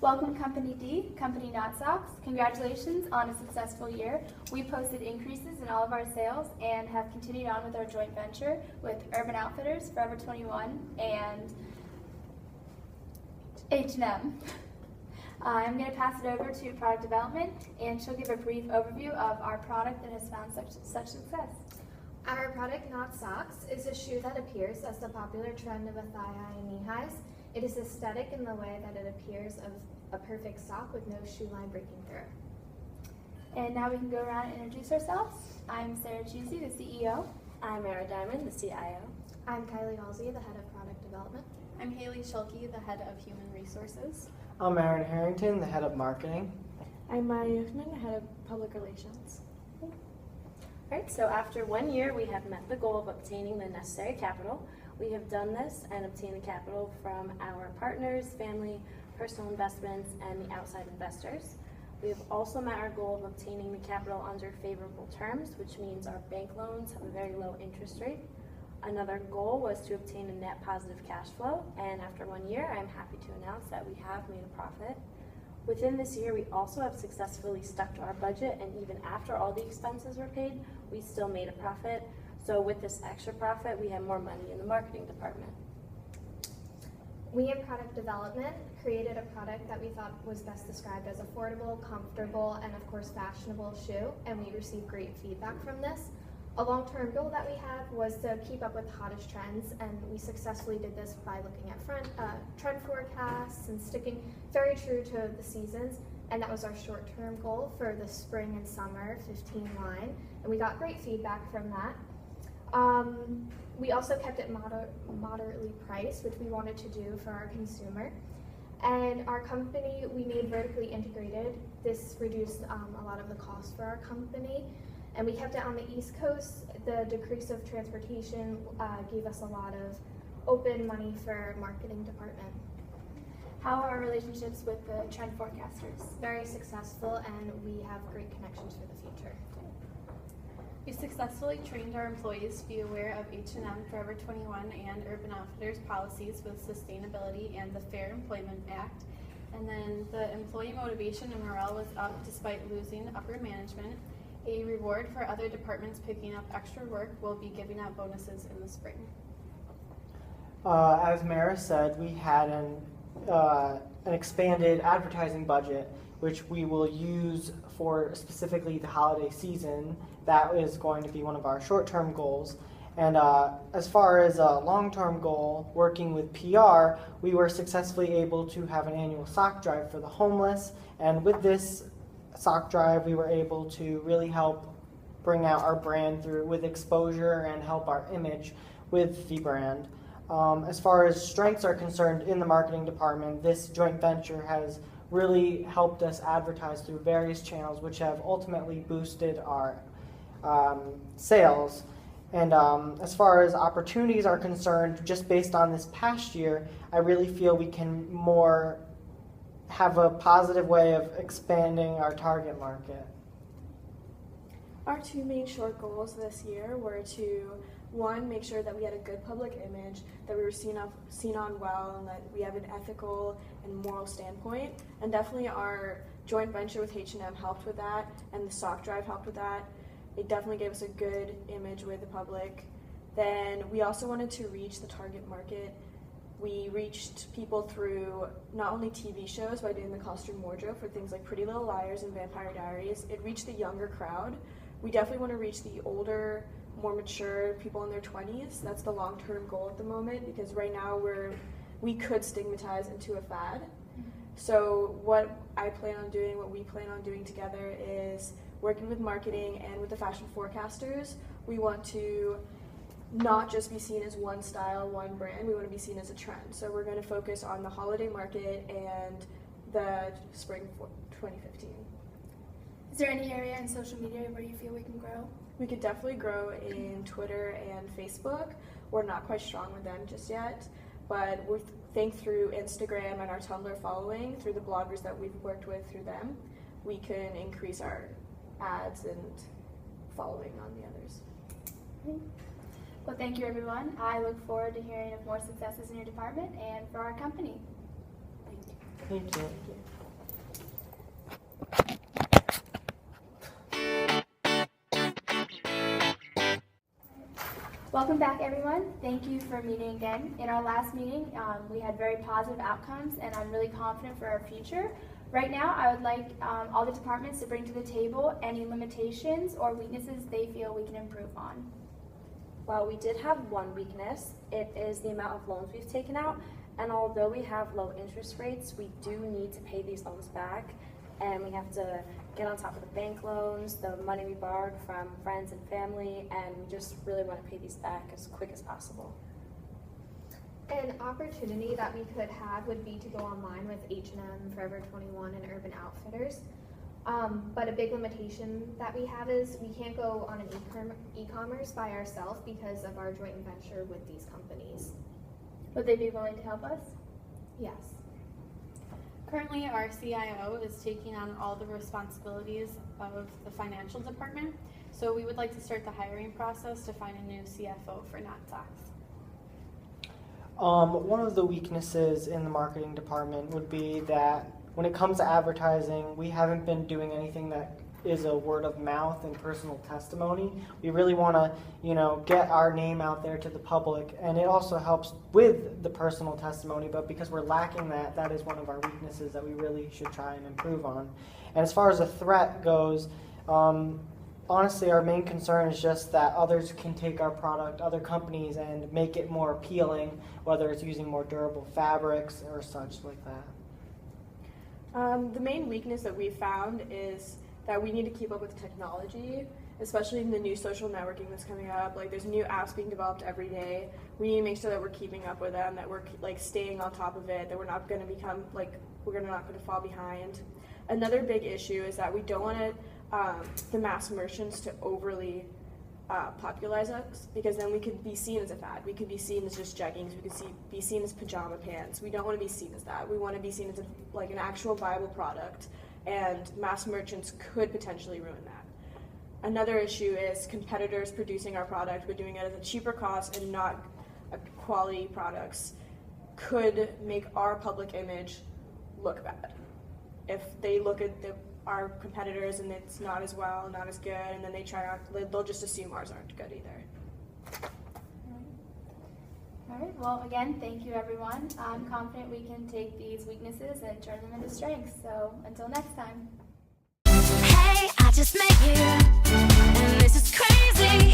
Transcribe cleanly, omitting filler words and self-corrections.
Welcome Company D, Company Not Socks. Congratulations on a successful year. We posted increases in all of our sales and have continued on with our joint venture with Urban Outfitters, Forever 21, and H&M. I'm going to pass it over to product development, and she'll give a brief overview of our product that has found such success. Our product, Not Socks, is a shoe that appears as the popular trend of a thigh-high and knee-highs. It is aesthetic in the way that it appears of a perfect sock with no shoe line breaking through. And now we can go around and introduce ourselves. I'm Sarah Chusey, the CEO. I'm Mara Diamond, the CIO. I'm Kylie Halsey, the head of product development. I'm Haley Schulke, the head of human resources. I'm Aaron Harrington, the head of marketing. I'm Maya Yuchman, the head of public relations. Alright, so after 1 year, we have met the goal of obtaining the necessary capital. We have done this and obtained the capital from our partners, family, personal investments, and the outside investors. We have also met our goal of obtaining the capital under favorable terms, which means our bank loans have a very low interest rate. Another goal was to obtain a net positive cash flow, and after 1 year, I'm happy to announce that we have made a profit. Within this year, we also have successfully stuck to our budget, and even after all the expenses were paid, we still made a profit. So with this extra profit, we have more money in the marketing department. We in product development created a product that we thought was best described as affordable, comfortable, and of course fashionable shoe, and we received great feedback from this. A long-term goal that we had was to keep up with the hottest trends, and we successfully did this by looking at trend forecasts and sticking very true to the seasons, and that was our short-term goal for the spring and summer 15 line, and we got great feedback from that. We also kept it moderately priced, which we wanted to do for our consumer. And our company, we made vertically integrated. This reduced a lot of the cost for our company. And we kept it on the East Coast. The decrease of transportation gave us a lot of open money for marketing department. How are our relationships with the trend forecasters? Very successful, and we have great connections for the future. We successfully trained our employees to be aware of H&M, Forever 21, and Urban Outfitters policies with sustainability and the Fair Employment Act. And then the employee motivation and morale was up despite losing upper management. A reward for other departments picking up extra work will be giving out bonuses in the spring. As Mara said, we had an expanded advertising budget, which we will use for specifically the holiday season. That is going to be one of our short-term goals. And as far as a long-term goal, working with PR, we were successfully able to have an annual sock drive for the homeless. And with this sock drive, we were able to really help bring out our brand through with exposure and help our image with the brand. As far as strengths are concerned in the marketing department, this joint venture has really helped us advertise through various channels, which have ultimately boosted our sales. And as far as opportunities are concerned, just based on this past year, I really feel we can more have a positive way of expanding our target market. Our two main short goals this year were to, one, make sure that we had a good public image, that we were seen on well, and that we have an ethical and moral standpoint. And definitely our joint venture with H&M helped with that, and the sock drive helped with that. It definitely gave us a good image with the public. Then we also wanted to reach the target market. We reached people through not only TV shows by doing the costume wardrobe for things like Pretty Little Liars and Vampire Diaries. It reached the younger crowd. We definitely want to reach the older, more mature people in their 20s. That's the long-term goal at the moment, because right now we could stigmatize into a fad. So what I plan on doing, what we plan on doing together is working with marketing and with the fashion forecasters. We want to not just be seen as one style, one brand. We want to be seen as a trend. So we're going to focus on the holiday market and the spring 2015. Is there any area in social media where you feel we can grow? We could definitely grow in Twitter and Facebook. We're not quite strong with them just yet, but we think through Instagram and our Tumblr following, through the bloggers that we've worked with through them, we can increase our ads and following on the others. Well, thank you, everyone. I look forward to hearing of more successes in your department and for our company. Thank you. Thank you. Welcome back, everyone. Thank you for meeting again. In our last meeting, we had very positive outcomes, and I'm really confident for our future. Right now, I would like all the departments to bring to the table any limitations or weaknesses they feel we can improve on. Well, we did have one weakness. It is the amount of loans we've taken out. And although we have low interest rates, we do need to pay these loans back. And we have to get on top of the bank loans, the money we borrowed from friends and family, and we just really want to pay these back as quick as possible. An opportunity that we could have would be to go online with H&M, Forever 21, and Urban Outfitters. But a big limitation that we have is we can't go on an e-commerce by ourselves because of our joint venture with these companies. Would they be willing to help us? Yes. Currently, our CIO is taking on all the responsibilities of the financial department, so we would like to start the hiring process to find a new CFO for NotSox. One of the weaknesses in the marketing department would be that when it comes to advertising, we haven't been doing anything that is a word of mouth and personal testimony. We really want to, get our name out there to the public, and it also helps with the personal testimony, but because we're lacking that, that is one of our weaknesses that we really should try and improve on. And as far as a threat goes, honestly, our main concern is just that others can take our product, other companies, and make it more appealing, whether it's using more durable fabrics or such like that. The main weakness that we found is that we need to keep up with technology, especially in the new social networking that's coming up. Like, there's new apps being developed every day. We need to make sure that we're keeping up with them, that we're staying on top of it, that we're not going to become we're not going to fall behind. Another big issue is that we don't want the mass merchants to overly popularize us, because then we could be seen as a fad. We could be seen as just jeggings. We could be seen as pajama pants. We don't want to be seen as that. We want to be seen as an actual viable product, and mass merchants could potentially ruin that. Another issue is competitors producing our product but doing it at a cheaper cost and not quality products could make our public image look bad. If they look at our competitors and it's not as well, not as good, and then they'll just assume ours aren't good either. All right, well, again, thank you, everyone. I'm confident we can take these weaknesses and turn them into strengths. So until next time. Hey, I just met you, and this is crazy.